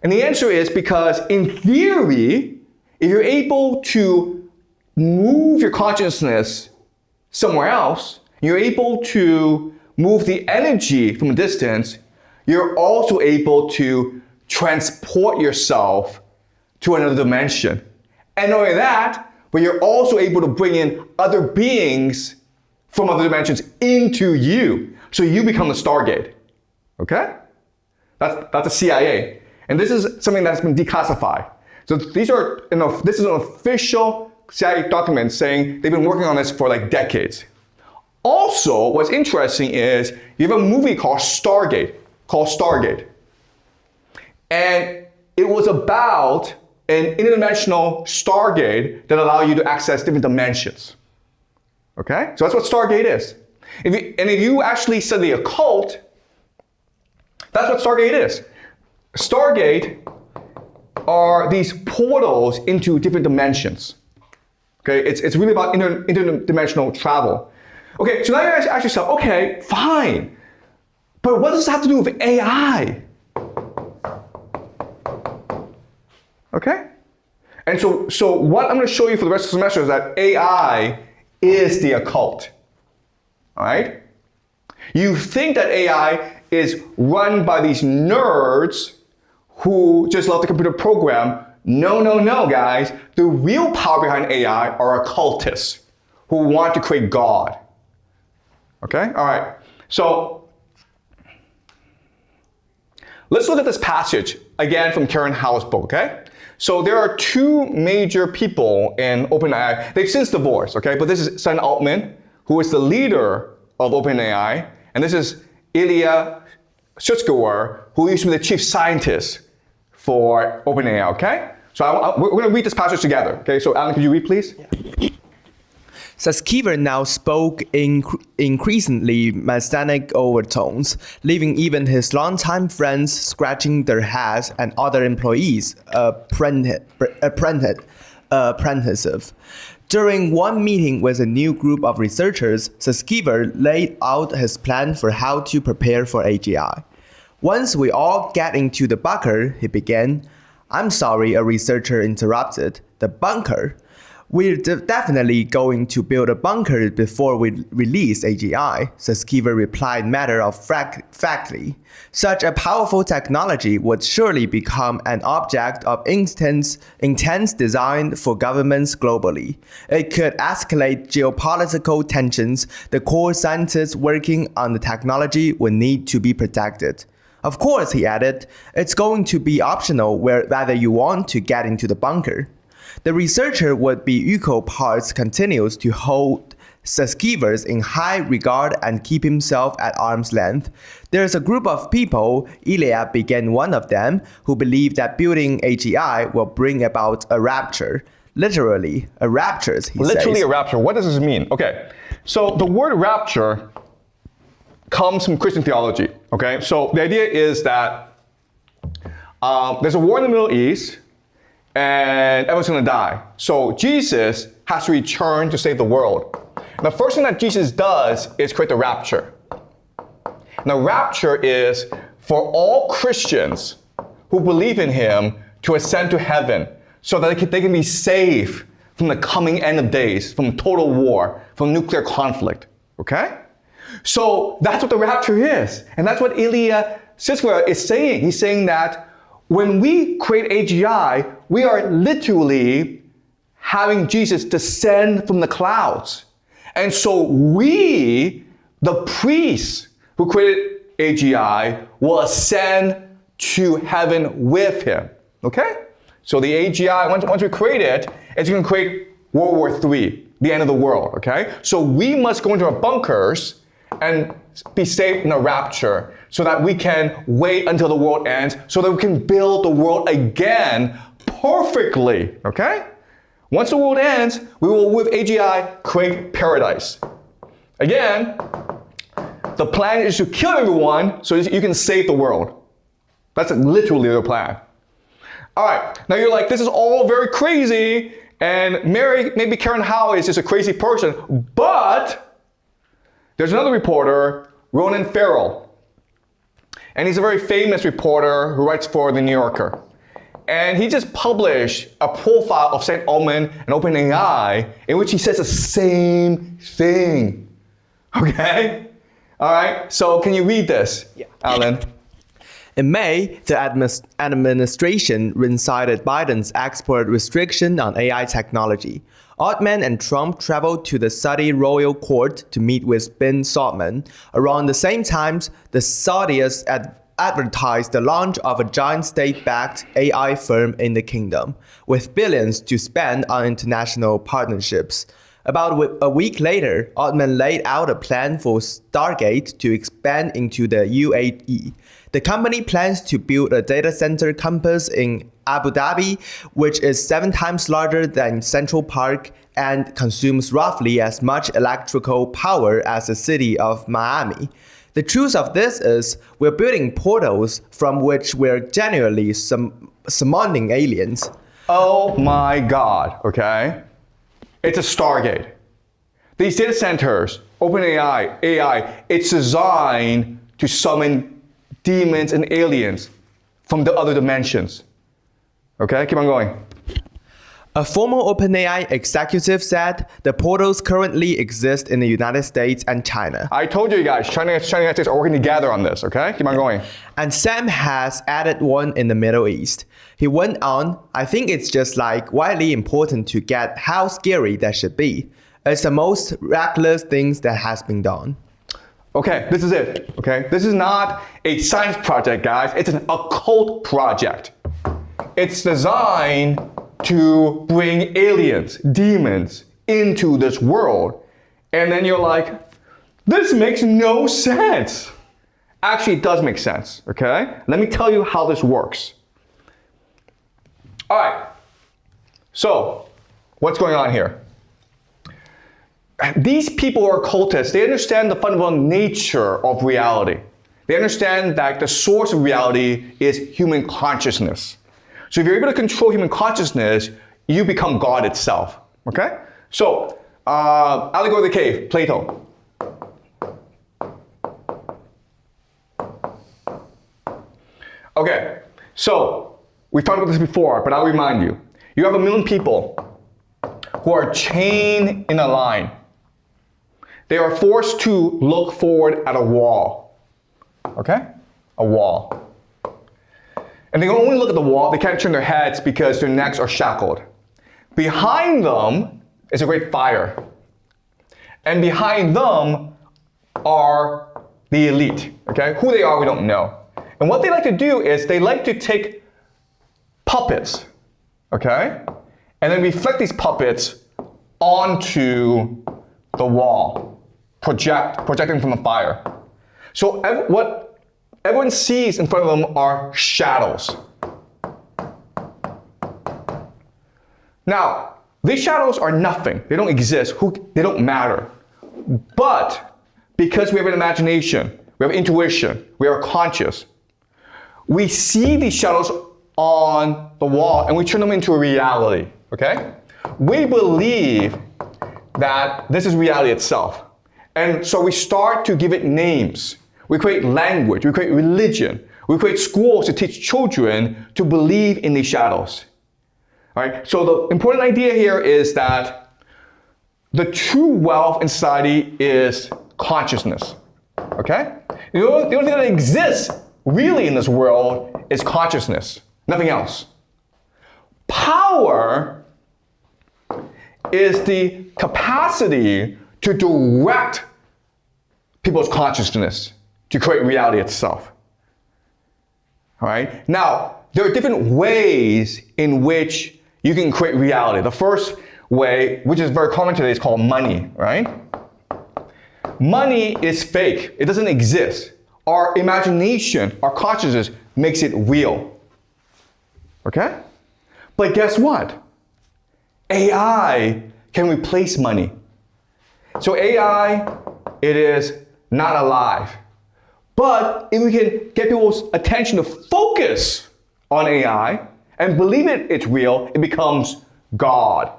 And the answer is because in theory, if you're able to move your consciousness somewhere else, you're able to move the energy from a distance, you're also able to transport yourself to another dimension. And not only that, but you're also able to bring in other beings from other dimensions into you. So you become the Stargate. Okay? That's the CIA. And this is something that's been declassified. So this is an official CIA document saying they've been working on this for like decades. Also, what's interesting is you have a movie called Stargate. And it was about an interdimensional Stargate that allowed you to access different dimensions. Okay? So that's what Stargate is. If you actually study the occult, that's what Stargate is. Stargate are these portals into different dimensions. Okay, it's really about interdimensional travel. Okay, so now you ask yourself, okay, fine, but what does this have to do with AI? Okay, and so what I'm going to show you for the rest of the semester is that AI is the occult. All right, you think that AI is run by these nerds who just love the computer program. No, guys. The real power behind AI are occultists who want to create God. Okay? All right. So let's look at this passage again from Karen Howe's book, okay? So there are two major people in OpenAI. They've since divorced, okay? But this is Sam Altman, who is the leader of OpenAI, and this is Ilya Sutskever, who used to be the chief scientist for OpenAI, okay? So we're going to read this passage together, okay? So Alan, could you read, please? Yeah. Sutskever now spoke in increasingly messianic overtones, leaving even his longtime friends scratching their heads and other employees apprehensive. During one meeting with a new group of researchers, Sutskever laid out his plan for how to prepare for AGI. Once we all get into the bunker, he began. I'm sorry, a researcher interrupted. The bunker? We're definitely going to build a bunker before we release AGI, Sutskever replied matter-of-factly. Such a powerful technology would surely become an object of intense design for governments globally. It could escalate geopolitical tensions. The core scientists working on the technology would need to be protected. Of course, he added, it's going to be optional whether you want to get into the bunker. The researcher would be equal parts continues to hold Sutskever in high regard and keep himself at arm's length. There's a group of people, Ilya began one of them, who believe that building AGI will bring about a rapture. Literally, a rapture, he says. Literally a rapture. What does this mean? Okay, so the word rapture comes from Christian theology, okay? So the idea is that there's a war in the Middle East, and everyone's going to die. So Jesus has to return to save the world. The first thing that Jesus does is create the rapture. And the rapture is for all Christians who believe in him to ascend to heaven so that they can be saved from the coming end of days, from total war, from nuclear conflict. Okay? So that's what the rapture is. And that's what Ilya Siswa is saying. He's saying that when we create AGI, we are literally having Jesus descend from the clouds. And so we, the priests who created AGI, will ascend to heaven with him. Okay? So the AGI, once we create it, it's going to create World War III, the end of the world. Okay? So we must go into our bunkers and be saved in a rapture so that we can wait until the world ends so that we can build the world again perfectly. Okay? Once the world ends, we will, with AGI, create paradise. Again, the plan is to kill everyone so you can save the world. That's literally the plan. All right, now you're like, this is all very crazy, and maybe Karen Howe is just a crazy person, but there's another reporter, Ronan Farrell, and he's a very famous reporter who writes for The New Yorker. And he just published a profile of St. Altman and OpenAI in which he says the same thing. Okay? All right, so can you read this, Alan? In May, the administration reinstated Biden's export restriction on AI technology. Altman and Trump traveled to the Saudi royal court to meet with bin Salman. Around the same time, the Saudis advertised the launch of a giant state-backed AI firm in the kingdom, with billions to spend on international partnerships. About a week later, Altman laid out a plan for Stargate to expand into the UAE. The company plans to build a data center campus in Abu Dhabi, which is 7 times larger than Central Park and consumes roughly as much electrical power as the city of Miami. The truth of this is we're building portals from which we're genuinely summoning aliens. Oh my God, okay? It's a Stargate. These data centers, OpenAI, AI, it's designed to summon demons and aliens from the other dimensions. Okay, keep on going. A former OpenAI executive said the portals currently exist in the United States and China. I told you guys, China and the United States are working together on this, okay? Keep on going. And Sam has added one in the Middle East. He went on, I think it's just like widely important to get how scary that should be. It's the most reckless things that has been done. Okay, this is it, okay? This is not a science project, guys. It's an occult project. It's designed to bring aliens, demons, into this world. And then you're like, this makes no sense. Actually, it does make sense, okay? Let me tell you how this works. All right, so what's going on here? These people who are occultists, they understand the fundamental nature of reality. They understand that the source of reality is human consciousness. So if you're able to control human consciousness, you become God itself, okay? So, Allegory of the Cave, Plato. Okay, so we've talked about this before, but I'll remind you. You have 1 million people who are chained in a line. They are forced to look forward at a wall, okay? A wall. And they can only look at the wall, they can't turn their heads because their necks are shackled. Behind them is a great fire. And behind them are the elite, okay? Who they are, we don't know. And what they like to do is they like to take puppets, okay? And then reflect these puppets onto the wall, projecting from the fire. So what everyone sees in front of them are shadows. Now, these shadows are nothing. They don't exist. They don't matter. But because we have an imagination, we have intuition, we are conscious, we see these shadows on the wall and we turn them into a reality, okay? We believe that this is reality itself. And so we start to give it names. We create language, we create religion, we create schools to teach children to believe in these shadows. All right? So the important idea here is that the true wealth in society is consciousness. Okay? The only thing that exists really in this world is consciousness, nothing else. Power is the capacity to direct people's consciousness to create reality itself. All right? Now, there are different ways in which you can create reality. The first way, which is very common today, is called money, right? Money is fake. It doesn't exist. Our imagination, our consciousness makes it real. Okay? But guess what? AI can replace money. So AI, it is not alive. But if we can get people's attention to focus on AI and believe it's real, it becomes God.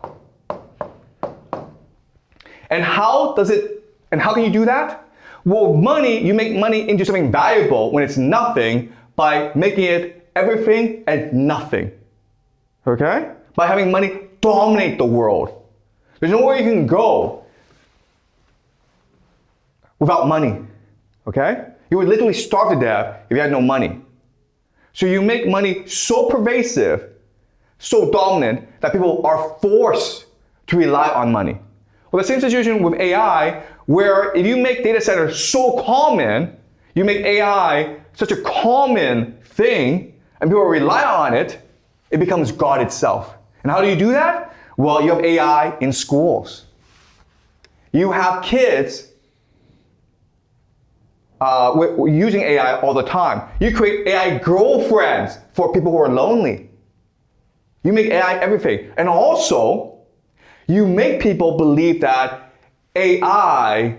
And how can you do that? Well, money, you make money into something valuable when it's nothing by making it everything and nothing. Okay? By having money dominate the world. There's nowhere you can go without money. Okay? You would literally starve to death if you had no money. So you make money so pervasive, so dominant, that people are forced to rely on money. Well, the same situation with AI, where if you make data centers so common, you make AI such a common thing, and people rely on it, it becomes God itself. And how do you do that? Well, you have AI in schools. You have kids using AI all the time. You create AI girlfriends for people who are lonely. You make AI everything. And also, you make people believe that AI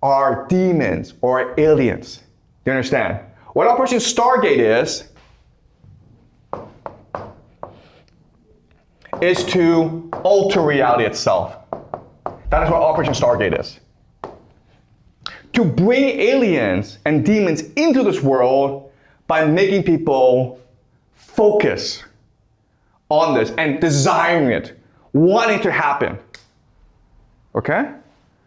are demons or aliens. Do you understand? What Operation Stargate is to alter reality itself. That is what Operation Stargate is. To bring aliens and demons into this world by making people focus on this and desiring it, wanting it to happen. Okay?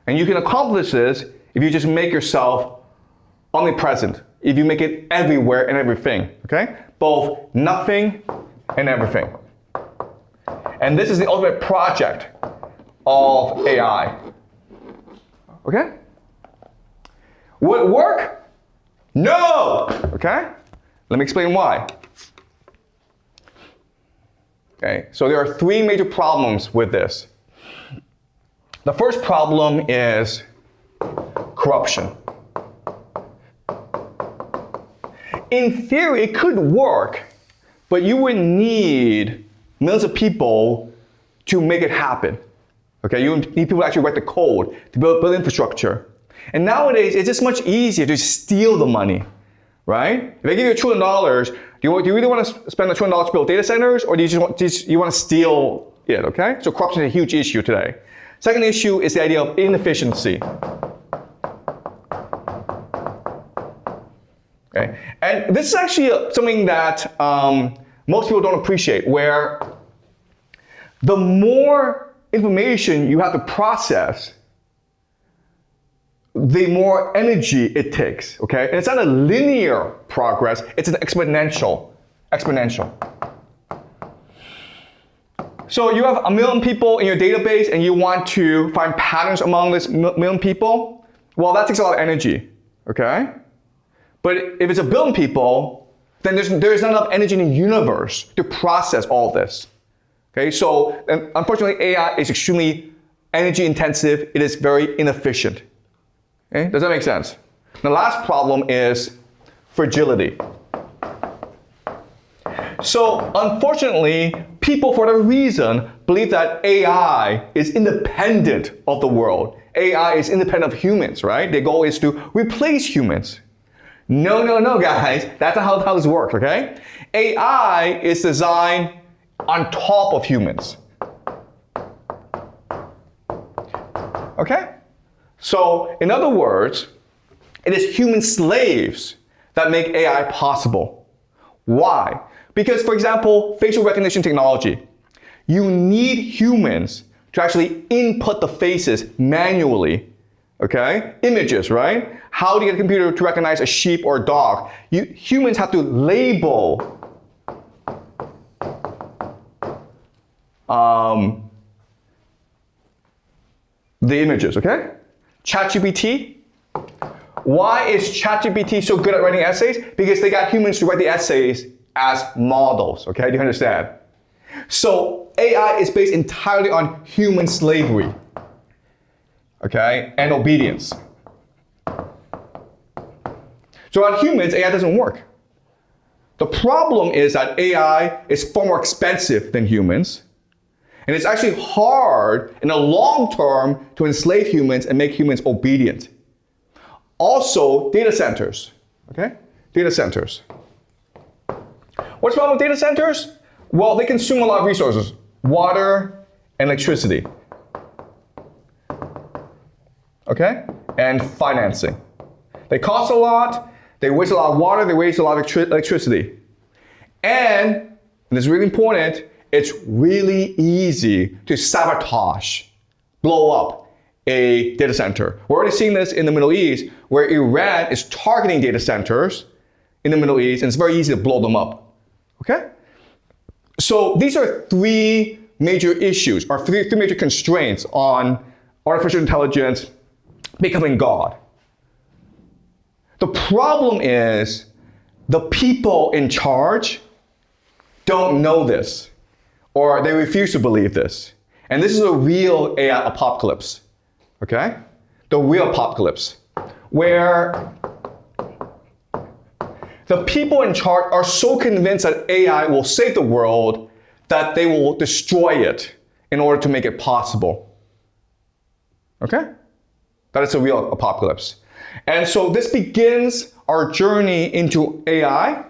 And you can accomplish this if you just make yourself omnipresent, if you make it everywhere and everything. Okay? Both nothing and everything. And this is the ultimate project of AI. Okay? Would it work? No! Okay? Let me explain why. Okay, so there are three major problems with this. The first problem is corruption. In theory, it could work, but you would need millions of people to make it happen. Okay, you need people to actually write the code, to build infrastructure. And nowadays, it's just much easier to steal the money, right? If I give you $1 trillion, do you really want to spend $1 trillion to build data centers, or do you want to steal it, okay? So corruption is a huge issue today. Second issue is the idea of inefficiency. Okay, and this is actually something that most people don't appreciate, where the more information you have to process, the more energy it takes, okay? And it's not a linear progress, it's an exponential. So you have 1 million people in your database and you want to find patterns among this 1 million people, well, that takes a lot of energy, okay? But if it's 1 billion people, then there's not enough energy in the universe to process all this, okay? So unfortunately, AI is extremely energy intensive, it is very inefficient. Okay? Does that make sense? The last problem is fragility. So unfortunately, people for whatever reason believe that AI is independent of the world. AI is independent of humans, right? Their goal is to replace humans. No, guys. That's not how this works, okay? AI is designed on top of humans. Okay? So, in other words, it is human slaves that make AI possible. Why? Because, for example, facial recognition technology, you need humans to actually input the faces manually, okay? Images, right? How do you get a computer to recognize a sheep or a dog? Humans have to label the images, okay? ChatGPT. Why is ChatGPT so good at writing essays? Because they got humans to write the essays as models, okay? Do you understand? So AI is based entirely on human slavery, okay? And obedience. So without humans, AI doesn't work. The problem is that AI is far more expensive than humans. And it's actually hard in the long term to enslave humans and make humans obedient. Also, data centers, okay? Data centers. What's the problem with data centers? Well, they consume a lot of resources, water and electricity, okay? And financing. They cost a lot, they waste a lot of water, they waste a lot of electricity. And this is really important, it's really easy to sabotage, blow up a data center. We're already seeing this in the Middle East, where Iran is targeting data centers in the Middle East, and it's very easy to blow them up, okay? So these are three major issues, or three major constraints on artificial intelligence becoming God. The problem is the people in charge don't know this, or they refuse to believe this. And this is a real AI apocalypse, okay? The real apocalypse, where the people in charge are so convinced that AI will save the world that they will destroy it in order to make it possible, okay? That is a real apocalypse. And so this begins our journey into AI,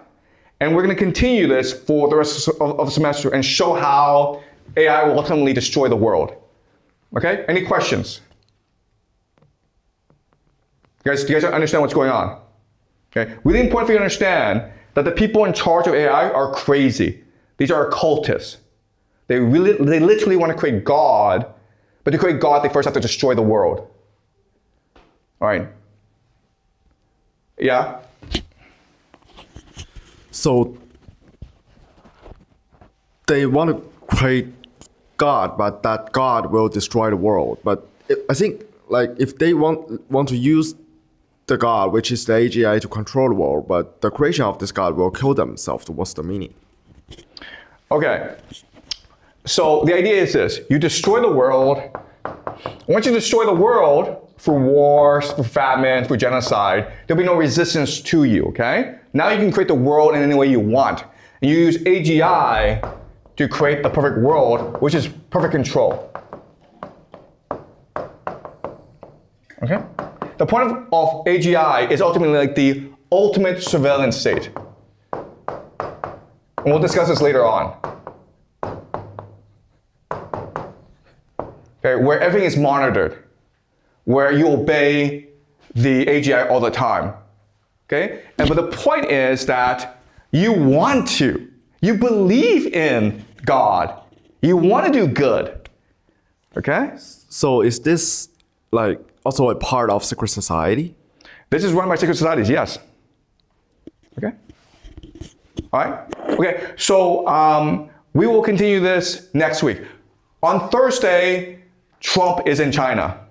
and we're going to continue this for the rest of the semester and show how AI will ultimately destroy the world. Okay? Any questions? Do you guys understand what's going on? Okay? Really important for you to understand that the people in charge of AI are crazy. These are occultists. They literally want to create God, but to create God, they first have to destroy the world. All right. Yeah? So they want to create God, but that God will destroy the world. But I think, like, if they want to use the God, which is the AGI, to control the world, but the creation of this God will kill themselves, what's the meaning? Okay. So the idea is this: you destroy the world. Once you destroy the world, for wars, for famine, for genocide, there'll be no resistance to you, okay? Now you can create the world in any way you want. And you use AGI to create the perfect world, which is perfect control. Okay? The point of AGI is ultimately like the ultimate surveillance state. And we'll discuss this later on. Okay, where everything is monitored, where you obey the AGI all the time. Okay? But the point is that you want to. You believe in God. You want to do good. Okay? So is this like also a part of secret society? This is run by secret societies, yes. Okay? All right? Okay, so we will continue this next week. On Thursday, Trump is in China.